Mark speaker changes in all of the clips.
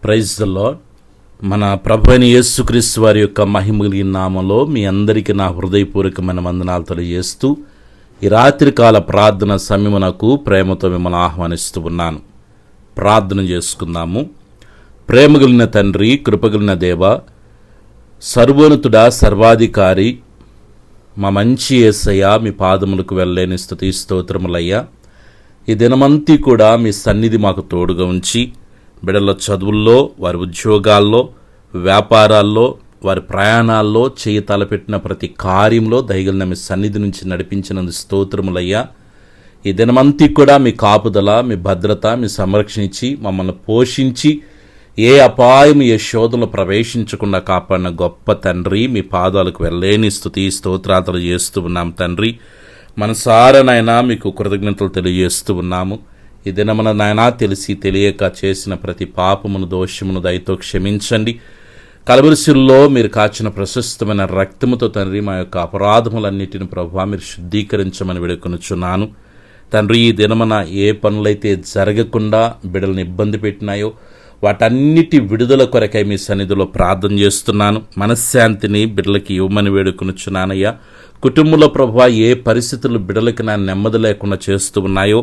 Speaker 1: Praise the lord. మన ప్రభు అయిన యేసుక్రీస్తు వారి యొక్క మహిమలిగిన నామంలో మీ అందరికీ నా హృదయపూర్వకమైన వందనాలు తెలియజేస్తూ ఈ రాత్రికాల ప్రార్థన సమయమునకు ప్రేమతో మిమ్మల్ని ఆహ్వానిస్తూ ఉన్నాను. ప్రార్థన చేసుకుందాము. ప్రేమగలిగిన తండ్రి, కృపగలిగిన దేవ, సర్వోన్నతుడా, సర్వాధికారి, మా మంచి యేసయ్య, మీ పాదములకు వెళ్ళలేని స్తుతి స్తోత్రములయ్యా. ఈ దినమంతా కూడా మీ సన్నిధి మాకు తోడుగా ఉంచి బిడ్డల చదువుల్లో, వారి ఉద్యోగాల్లో, వ్యాపారాల్లో, వారి ప్రయాణాల్లో చేయి తలపెట్టిన ప్రతి కార్యంలో దయగలిగిన మీ సన్నిధి నుంచి నడిపించినందుకు స్తోత్రములయ్యా. ఈ దినమంతా కూడా మీ కాపుదల, మీ భద్రత, మీ సంరక్షణ ఇచ్చి మమ్మల్ని పోషించి ఏ అపాయం, ఏ శోధనలు ప్రవేశించకుండా కాపాడిన గొప్ప తండ్రి, మీ పాదాలకు వెళ్ళలేని స్తుతి స్తోత్రాలు చేస్తూ ఉన్నాం తండ్రి. మనసారా నాయనా మీకు కృతజ్ఞతలు తెలియజేస్తూ ఉన్నాము. ఈ దినమున నాయనా తెలిసి తెలియక చేసిన ప్రతి పాపమును, దోషమును దయతో క్షమించండి. కలవరిశిల్లో మీరు కాచిన ప్రశస్తమైన రక్తముతో తండ్రి మా యొక్క అపరాధములన్నిటిని ప్రభువా మీరు శుద్ధీకరించమని వేడుకొనుచున్నాను తండ్రి. ఈ దినమున ఏ పనులైతే జరగకుండా బిడ్డలను ఇబ్బంది పెట్టినాయో వాటన్నిటి విడుదల కొరకై మీ సన్నిధిలో ప్రార్థన చేస్తున్నాను. మనశ్శాంతిని బిడ్డలకి ఇవ్వమని వేడుకొనుచున్నానయ్యా. కుటుంబంలో ప్రభువా ఏ పరిస్థితులు బిడ్డలకి నా నెమ్మది లేకుండా చేస్తూ ఉన్నాయో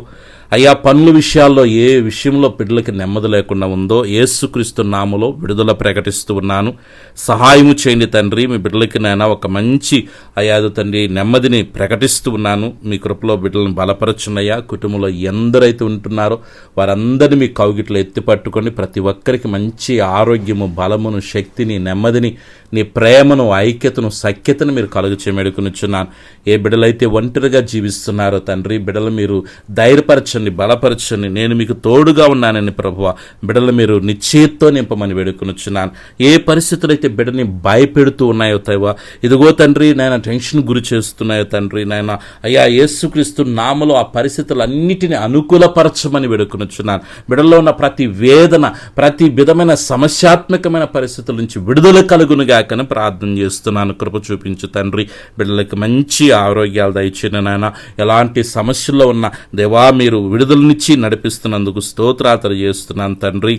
Speaker 1: అయ్యా, పనుల విషయాల్లో ఏ విషయంలో బిడ్డలకి నెమ్మది లేకుండా ఉందో యేసుక్రీస్తు నామములో విడుదల ప్రకటిస్తూ ఉన్నాను. సహాయము చేయండి తండ్రి. మీ బిడ్డలకి నేను ఒక మంచి తండ్రి నెమ్మదిని ప్రకటిస్తూ ఉన్నాను. మీ కృపలో బిడ్డలను బలపరచున్నయ్యా. కుటుంబంలో ఎందరైతే ఉంటున్నారో వారందరినీ మీ కౌగిట్లో ఎత్తి పట్టుకొని ప్రతి ఒక్కరికి మంచి ఆరోగ్యము, బలమును, శక్తిని, నెమ్మదిని, నీ ప్రేమను, ఐక్యతను, సఖ్యతను మీరు కలుగు చేయమేడుకునిచున్నాను. ఏ బిడ్డలైతే ఒంటరిగా జీవిస్తున్నారో తండ్రి, బిడ్డలు మీరు ధైర్యపరచండి, బలపరచండి. నేను మీకు తోడుగా ఉన్నానని ప్రభువ బిడ్డలు మీరు నిశ్చయతో నింపమని వేడుకొనుచున్నాను. ఏ పరిస్థితులు అయితే బిడ్డని భయపెడుతూ ఉన్నాయో తైవా, ఇదిగో తండ్రి నాయన టెన్షన్ గురి చేస్తున్నాయో తండ్రి నాయన అయ్యా, యేసుక్రీస్తు నామములో ఆ పరిస్థితులన్నిటిని అనుకూలపరచమని వేడుకొనుచున్నాను. బిడ్డల్లో ఉన్న ప్రతి వేదన, ప్రతి విధమైన సమస్యాత్మకమైన పరిస్థితుల నుంచి విడుదల కలుగునుగా కని ప్రార్థన చేస్తున్నాను. కృప చూపించు తండ్రి. బిడ్డలకు మంచి ఆరోగ్యాలు దయచేయండి నాయన. ఎలాంటి సమస్యల్లో ఉన్న దేవా మీరు విడుదలనిచ్చి నడిపిస్తున్నందుకు స్తోత్రాలు చేస్తున్నాను తండ్రి.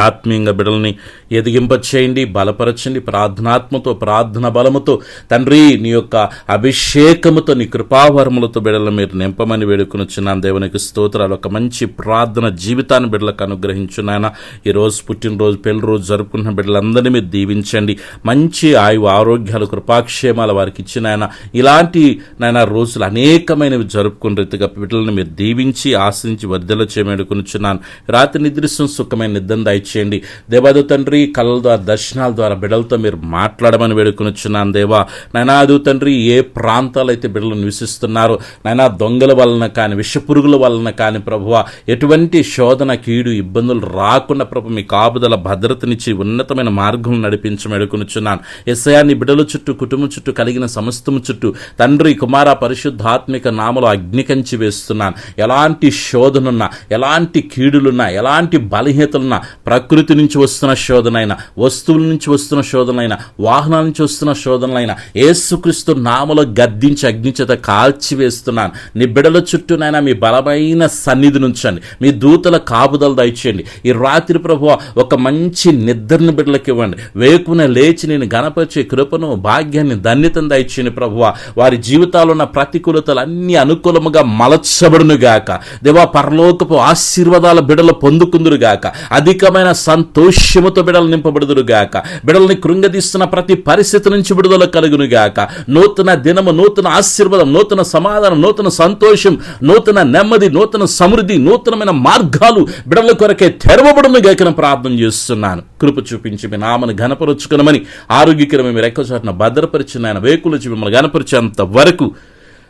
Speaker 1: ఆత్మీయంగా బిడ్డల్ని ఎదిగింపచేయండి, బలపరచండి. ప్రార్థనాత్మతో, ప్రార్థన బలముతో తండ్రి నీ యొక్క అభిషేకముతో, నీ కృపావరములతో బిడ్డలను మీరు నింపమని వేడుకొనుచున్నాను. దేవునికి స్తోత్రాలు. ఒక మంచి ప్రార్థన జీవితాన్ని బిడ్డలకు అనుగ్రహించున్నాయన. ఈరోజు పుట్టినరోజు, పెళ్లి రోజు జరుపుకున్న బిడ్డలందరినీ మీరు దీవించండి. మంచి ఆయువు, ఆరోగ్యాలు, కృపాక్షేమాలు వారికి ఇచ్చినాయన. ఇలాంటి నాయన రోజులు అనేకమైనవి జరుపుకున్న రీతిగా బిడ్డలను మీరు దీవించి ఆశించి వర్ధల చేయమేడుకొనుచున్నాను. రాత్రి నిద్రిస్తున్న సుఖమైన నిద్ర ఇచ్చేయండి దేవాదు తండ్రి. కళ్ళ ద్వారా, దర్శనాల ద్వారా బిడ్డలతో మీరు మాట్లాడమని వేడుకొనుచున్నాను దేవా. నైనాదు తండ్రి, ఏ ప్రాంతాలైతే బిడ్డలు నివసిస్తున్నారో నైనా దొంగల వలన కానీ, విషపురుగుల వలన కానీ ప్రభువా ఎటువంటి శోధన, కీడు, ఇబ్బందులు రాకుండా ప్రభు మీ కాపుదల భద్రతనిచ్చి ఉన్నతమైన మార్గం నడిపించమని వేడుకొనుచున్నాను. యేసయ్యాని బిడ్డల చుట్టూ, కుటుంబం చుట్టూ, కలిగిన సమస్తము చుట్టూ తండ్రి, కుమార, పరిశుద్ధాత్మిక నామలో అగ్నికంచి వేస్తున్నాను. ఎలాంటి శోధనున్నా, ఎలాంటి కీడులున్నా, ఎలాంటి బలహీనతలున్నా, ప్రకృతి నుంచి వస్తున్న శోధనైనా, వస్తువుల నుంచి వస్తున్న శోధనైనా, వాహనాల నుంచి వస్తున్న శోధనలైనా యేసుక్రీస్తు నామములో గద్దించి అగ్నిచేత కాల్చివేస్తున్నాను. నీ బిడ్డల చుట్టూనైనా మీ బలమైన సన్నిధి నుంచండి. మీ దూతల కాపుదలు దయచేయండి. ఈ రాత్రి ప్రభువా ఒక మంచి నిద్రని బిడ్డలకు ఇవ్వండి. వేకున లేచి నేను గణపరిచే కృపను, భాగ్యాన్ని, ధన్యతను దయచేయండి ప్రభువా. వారి జీవితాల్లో ఉన్న ప్రతికూలతలు అన్ని అనుకూలముగా మలచబడునుగాక దేవా. పరలోకపు ఆశీర్వాదాల బిడ్డలు పొందుకుందురుగాక. అధికమైన సంతోషముతో బిడలు నింపబడుదురుగాక. బిడల్ని కృంగదీస్తున్న ప్రతి పరిస్థితి నుంచి విడుదల కలుగునుగాక. నూతన దినము, నూతన ఆశీర్వాదం, నూతన సమాధానం, నూతన సంతోషం, నూతన నెమ్మది, నూతన సమృద్ధి, నూతనమైన మార్గాలు బిడల కొరకే తెరవబడునుగాక ప్రార్థన చేస్తున్నాను. కృప చూపించి మీ నామను ఘనపరుచుకునమని, ఆరోగ్యకరమైన మీరు ఎక్కువ చాటున భద్రపరిచిన ఆయన వేకులచి మిమ్మల్ని ఘనపరిచేంత వరకు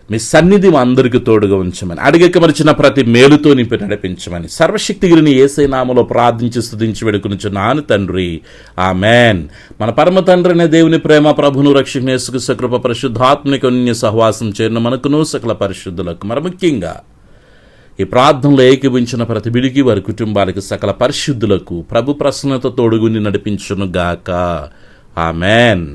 Speaker 1: మీ సన్నిధి మా అందరికీ తోడుగా ఉంచమని, అడిగకమరిచిన ప్రతి మేలుతో నింపి నడిపించమని సర్వశక్తిగిరిని యేసయ్య నామములో ప్రార్థించి స్తుతించి వేడుకొనుచున్నాను తండ్రి. ఆమేన్. మన పరమ తండ్రి అనే దేవుని ప్రేమ, ప్రభును రక్షకుని యేసుక్రీస్తు కృప, పరిశుద్ధాత్మిక అన్య సహవాసం చేరిన మనకును సకల పరిశుద్ధులకు, మరి ముఖ్యంగా ఈ ప్రార్థనలో ఏకీభవించిన ప్రతి బిడికి, వారి కుటుంబాలకు, సకల పరిశుద్ధులకు ప్రభు ప్రసన్నత తోడుగుని నడిపించును గాక. ఆమేన్.